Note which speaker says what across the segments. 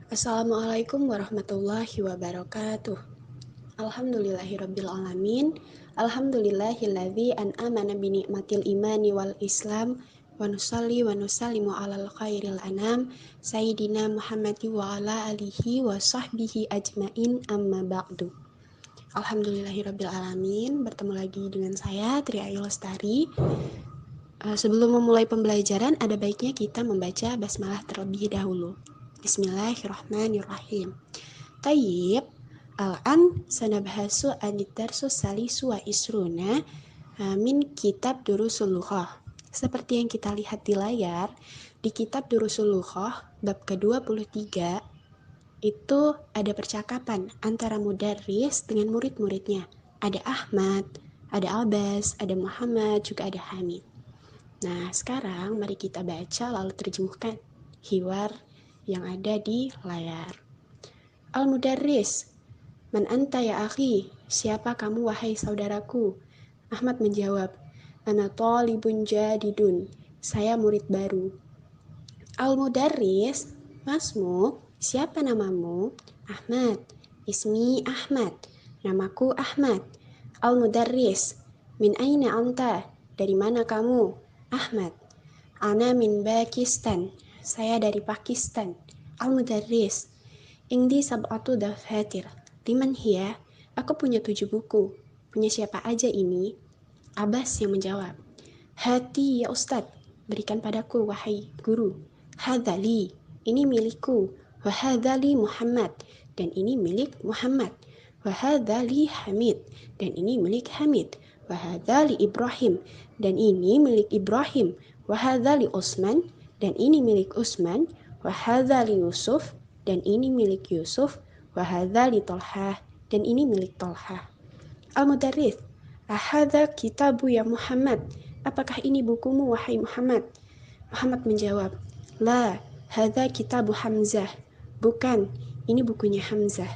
Speaker 1: Assalamualaikum warahmatullahi wabarakatuh. Alhamdulillahirrabbilalamin. Alhamdulillahilladzi an'amana bini'matil imani wal islam. Wa nusalli wa nusallimu alal khairil anam Sayyidina Muhammadi wa ala alihi wa sahbihi ajmain amma ba'du. Alhamdulillahirrabbilalamin. Bertemu lagi dengan saya Tri Ayu Lestari. Sebelum memulai pembelajaran, ada baiknya kita membaca basmalah terlebih dahulu. Bismillahirrahmanirrahim. Tayyib, al-an sanabhasu anid-darsus salisu wa isruna min kitab Durusul Lughah. Seperti yang kita lihat di layar, di kitab Durusul Lughah bab ke-23 itu ada percakapan antara mudarris dengan murid-muridnya. Ada Ahmad, ada Abbas, ada Muhammad, juga ada Hamid. Nah, sekarang mari kita baca lalu terjemahkan hiwar yang ada di layar. Al-Mudarris, man anta ya akhi? Siapa kamu wahai saudaraku? Ahmad menjawab, ana talibun jadidun. Saya murid baru. Al-Mudarris, masmu? Siapa namamu? Ahmad, ismi Ahmad. Namaku Ahmad. Al-Mudarris, min aina anta? Dari mana kamu? Ahmad, ana min Pakistan. Saya dari Pakistan. Al-Mudarris, indi sab'atu dafhatir. Liman hiya? Aku punya 7 buku. Punya siapa aja ini? Abbas yang menjawab, hati ya Ustadz, berikan padaku wahai guru. Hadzali, ini milikku. Wahadzali Muhammad, dan ini milik Muhammad. Wahadzali Hamid, dan ini milik Hamid. Wahadzali Ibrahim, dan ini milik Ibrahim. Wahadzali Utsman, dan ini milik Utsman. Wahadzali Yusuf, dan ini milik Yusuf. Wahadzali Tolhah, dan ini milik Tolhah. Al-Mudarris, ahadza kitabu ya Muhammad? Apakah ini bukumu wahai Muhammad? Muhammad menjawab, la, hadza kitabu Hamzah. Bukan, ini bukunya Hamzah.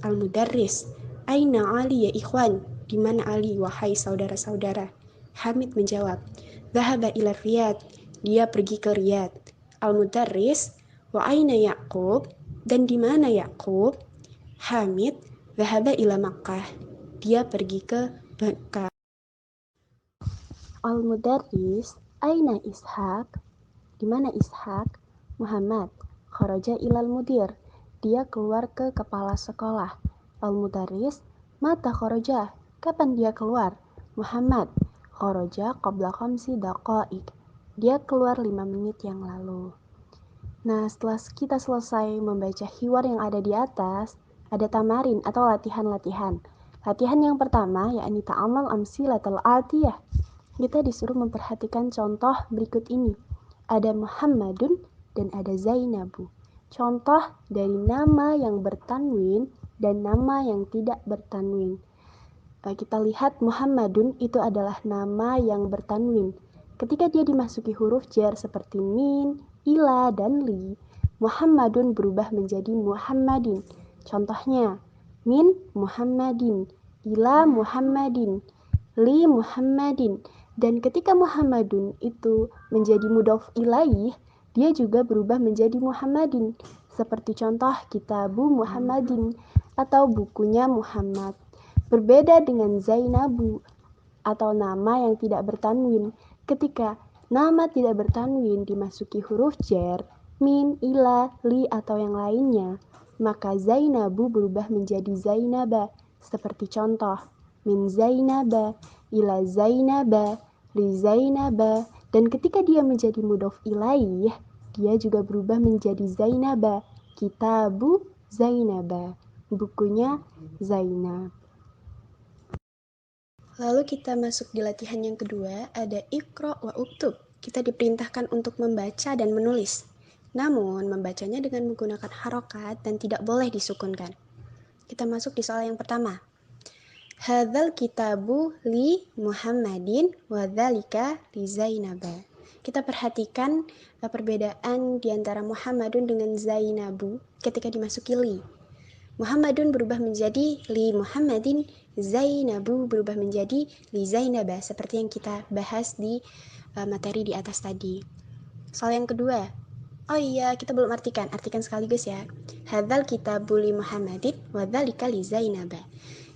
Speaker 1: Al-Mudarris, aina Ali ya ikhwan? Di mana Ali wahai saudara-saudara? Hamid menjawab, dhahaba ila Riyadh. Dia pergi ke Riyadh. Al-Mudarris, wa aina Yaqub? Dan di mana Yaqub? Hamid, dhahaba ila Makkah. Dia pergi ke Makkah. Al-Mudarris, aina Ishaq? Di mana Ishaq? Muhammad, kharaja ilal mudir. Dia keluar ke kepala sekolah. Al-Mudarris, mata kharaja? Kapan dia keluar? Muhammad, kharaja qabla khamsi daqa'iq. Dia keluar 5 menit yang lalu. Nah, setelah kita selesai membaca hiwar yang ada di atas, ada tamarin atau latihan-latihan. Latihan yang pertama, yakni ta'amal amsilatul atiyah. Kita disuruh memperhatikan contoh berikut ini. Ada Muhammadun dan ada Zainabu. Contoh dari nama yang bertanwin dan nama yang tidak bertanwin. Kita lihat Muhammadun itu adalah nama yang bertanwin. Ketika dia dimasuki huruf jar seperti min, ila, dan li, Muhammadun berubah menjadi Muhammadin. Contohnya, min Muhammadin, ila Muhammadin, li Muhammadin. Dan ketika Muhammadun itu menjadi mudhof ilaih, dia juga berubah menjadi Muhammadin. Seperti contoh kitabu Muhammadin atau bukunya Muhammad. Berbeda dengan Zainabu atau nama yang tidak bertanwin. Ketika nama tidak bertanwin dimasuki huruf jar, min, ila, li, atau yang lainnya, maka Zainabu berubah menjadi Zainaba. Seperti contoh, min Zainaba, ila Zainaba, li Zainaba. Dan ketika dia menjadi mudhof ilaih, dia juga berubah menjadi Zainaba. Kitabu Zainaba, bukunya Zainab. Lalu kita masuk di latihan yang kedua, ada Iqra wa uktub. Kita diperintahkan untuk membaca dan menulis. Namun, membacanya dengan menggunakan harokat dan tidak boleh disukunkan. Kita masuk di soal yang pertama. Hadzal kitabu li Muhammadin wa dzalika li Zainaba. Kita perhatikan perbedaan di antara Muhammadun dengan Zainabu ketika dimasuki li. Muhammadun berubah menjadi li Muhammadin, Zainabu berubah menjadi li Zainaba, seperti yang kita bahas di materi di atas tadi. Soal yang kedua, oh iya, kita belum artikan sekaligus ya. Hadzal kitabu li Muhammadin wa dzalika li Zainab.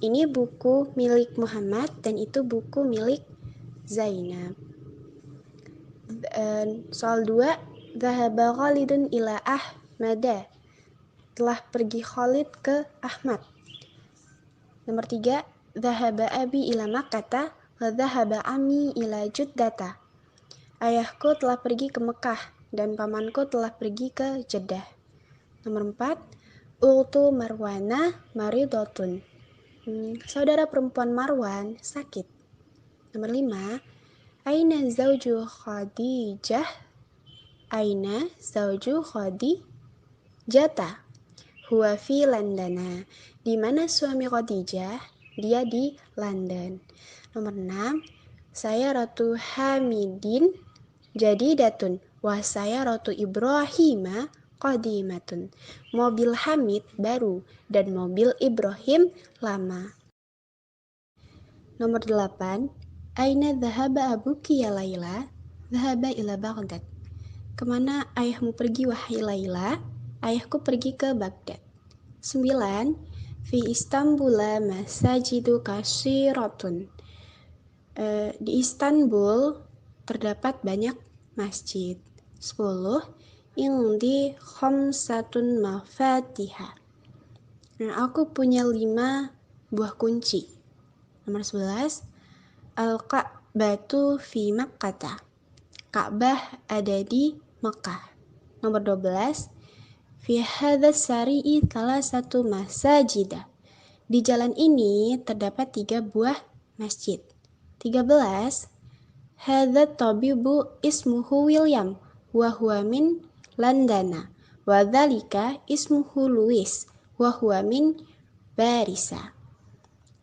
Speaker 1: Ini buku milik Muhammad dan itu buku milik Zainab. Soal 2, Dhahaba Khalidun ila Ahmada. Telah pergi Khalid ke Ahmad. Nomor 3, Dhahaba abi ila Makkata wa dhahaba ammi ila Juddata. Ayahku telah pergi ke Mekah dan pamanku telah pergi ke Jeddah. Nomor 4, Ultu Marwana maridotun. Saudara perempuan Marwan sakit. Nomor 5, Aina zauju Khadijah? Aina zauju Khadijata? Huwa fi Londana. Di mana suami Khadijah? Dia di London. Nomor 6, saya Ratu Hamidin jadidatun wa saya Ratu Ibrahima qadimatun. Mobil Hamid baru dan mobil Ibrahim lama. Nomor 8, Aina dhahaba abuki ya Laila? Dhahaba ila Baghdad. Kemana ayahmu pergi wahai Laila? Ayahku pergi ke Baghdad. 9, Fi Istanbul masajidu kasiratun. Di Istanbul terdapat banyak masjid. 10, Indi khamsatun mafatiha. Aku punya 5 buah kunci. Nomor 11, Al-Ka'batu fi Makkah. Ka'bah ada di Mekah. Nomor 12, Fi hadza sari'i thalathatu masajida. Di jalan ini terdapat 3 buah masjid. 13, Hadza tabibu ismuhu William wa huwa min Londana wa dzalika ismuhu Louis wa huwa min Barisa.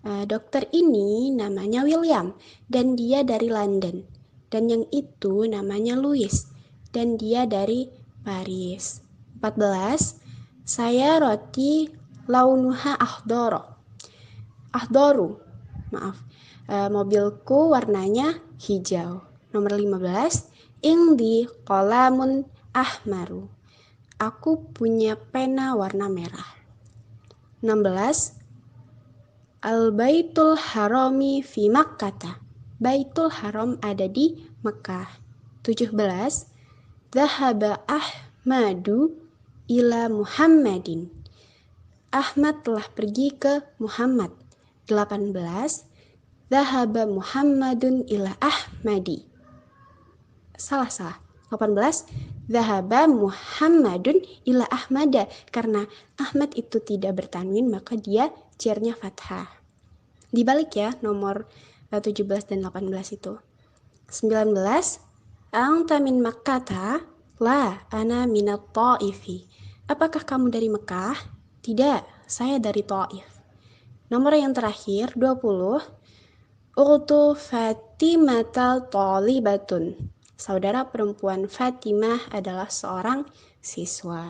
Speaker 1: Dokter ini namanya William dan dia dari London. Dan yang itu namanya Louis dan dia dari Paris. 14, saya roti launuha ahdoru. Mobilku warnanya hijau. Nomor 15, Indi qalamun ahmaru. Aku punya pena warna merah. 16, Al-Baitul Harami fi Makkah. Baitul Haram ada di Mekah. 17, Dhahaba Ahmadu ila Muhammadin. Ahmad telah pergi ke Muhammad. 18, Dhahaba Muhammadun ila Ahmadi. Salah. 18, Dhahaba Muhammadun ila Ahmada. Karena Ahmad itu tidak bertanwin maka dia jernya fathah. Dibalik ya nomor 17 dan 18 itu. 19, Anta min Makkata? La, ana minat Ta'ifi. Apakah kamu dari Mekah? Tidak, saya dari Taif. Nomor yang terakhir 20, Uqtu Fatimatal Thalibatun. Saudara perempuan Fatimah adalah seorang siswa.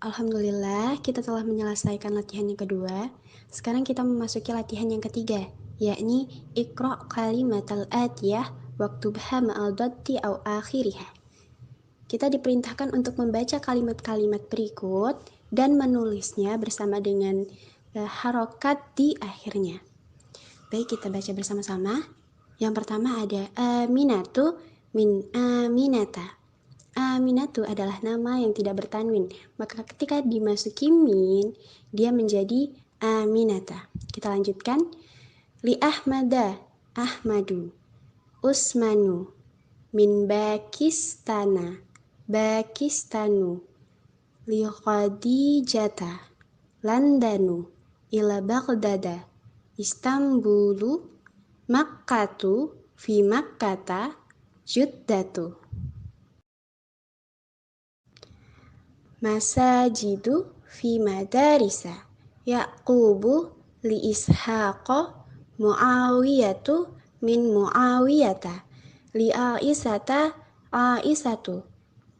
Speaker 1: Alhamdulillah, kita telah menyelesaikan latihan yang kedua. Sekarang kita memasuki latihan yang ketiga, yakni Iqra' kalimatal atiyah waktubha ma'al datti au akhiriha. Kita diperintahkan untuk membaca kalimat-kalimat berikut dan menulisnya bersama dengan harokat di akhirnya. Baik, kita baca bersama-sama. Yang pertama ada Aminatu min Aminata. Aminatu adalah nama yang tidak bertanwin, maka ketika dimasuki min, dia menjadi Aminata. Kita lanjutkan. Li Ahmada, Ahmadu. Usmanu, min Bakistana, Bakistanu. Li Khadijata, Landanu, ila Baghdada, Istanbulu, Makkatu, fi Makkata, Juddatu. Masajidu fi madarisa. Yaqubu li Ishaqa, Muawiyatu min Muawiyata. Li Aisyata, Aisyatu.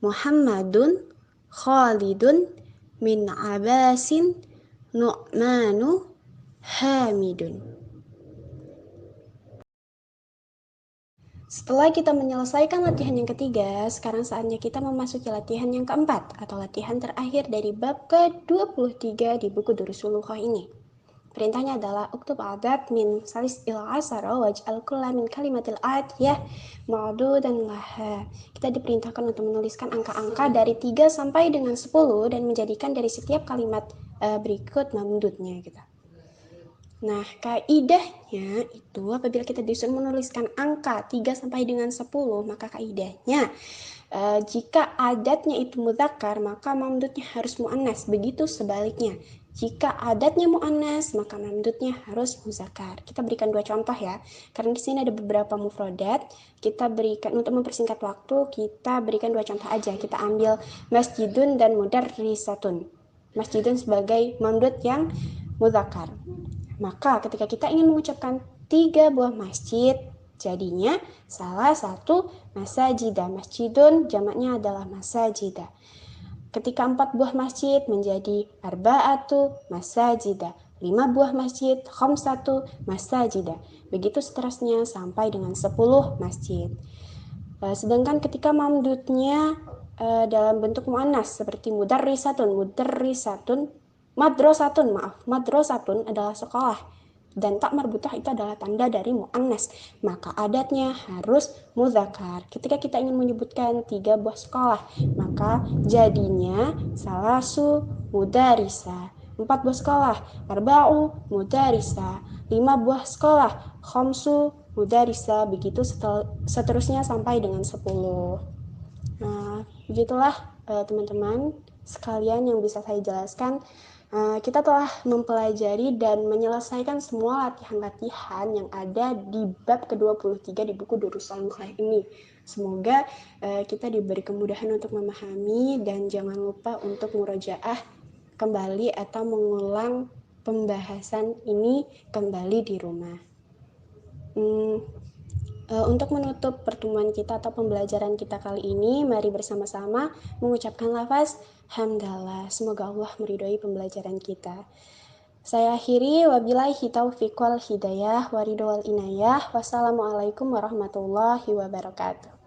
Speaker 1: Muhammadun, Khalidun min Abbasin, Nu'manu, Hamidun. Setelah kita menyelesaikan latihan yang ketiga, sekarang saatnya kita memasuki latihan yang keempat atau latihan terakhir dari bab ke-23 di buku Durusul Lughah ini. Perintahnya adalah uktub adat min salis il asara waj'al kulla min kalimatil adiyah ma'dudan laha. Kita diperintahkan untuk menuliskan angka-angka dari 3 sampai dengan 10 dan menjadikan dari setiap kalimat berikut mamdudnya gitu. Nah, kaidahnya itu apabila kita disuruh menuliskan angka 3 sampai dengan 10, maka kaidahnya jika adatnya itu mudzakkar, maka mamdudnya harus muannas. Begitu sebaliknya. Jika adatnya muannas, maka mamdudnya harus muzakkar. Kita berikan dua contoh ya. Karena di sini ada beberapa mufradat, kita berikan untuk mempersingkat waktu, kita berikan dua contoh aja. Kita ambil masjidun dan mudarrisatun. Masjidun sebagai mamdud yang mudzakkar. Maka ketika kita ingin mengucapkan 3 buah masjid, jadinya salah satu masajidah. Masjidun jamaknya adalah masajidah. Ketika 4 buah masjid menjadi arba'atu masajidah. 5 buah masjid khamsatu masajidah. Begitu seterusnya sampai dengan 10 masjid. Sedangkan ketika mamdudnya dalam bentuk muannas seperti mudarrisatun, madrasatun adalah sekolah dan tak marbutah itu adalah tanda dari muannas, maka adatnya harus muzakkar. Ketika kita ingin menyebutkan 3 buah sekolah, maka jadinya salasu mudarisa, 4 buah sekolah, arba'u mudarisa, 5 buah sekolah, khamsu mudarisa, begitu seterusnya sampai dengan 10. Nah, begitulah teman-teman sekalian yang bisa saya jelaskan. Kita telah mempelajari dan menyelesaikan semua latihan-latihan yang ada di bab ke-23 di buku Durusul Lughah ini. Semoga kita diberi kemudahan untuk memahami dan jangan lupa untuk murojaah kembali atau mengulang pembahasan ini kembali di rumah. Untuk menutup pertemuan kita atau pembelajaran kita kali ini, mari bersama-sama mengucapkan lafaz hamdalah. Semoga Allah meridhoi pembelajaran kita. Saya akhiri, wabillahi taufiq wal hidayah, waridho wal inayah. Wassalamualaikum warahmatullahi wabarakatuh.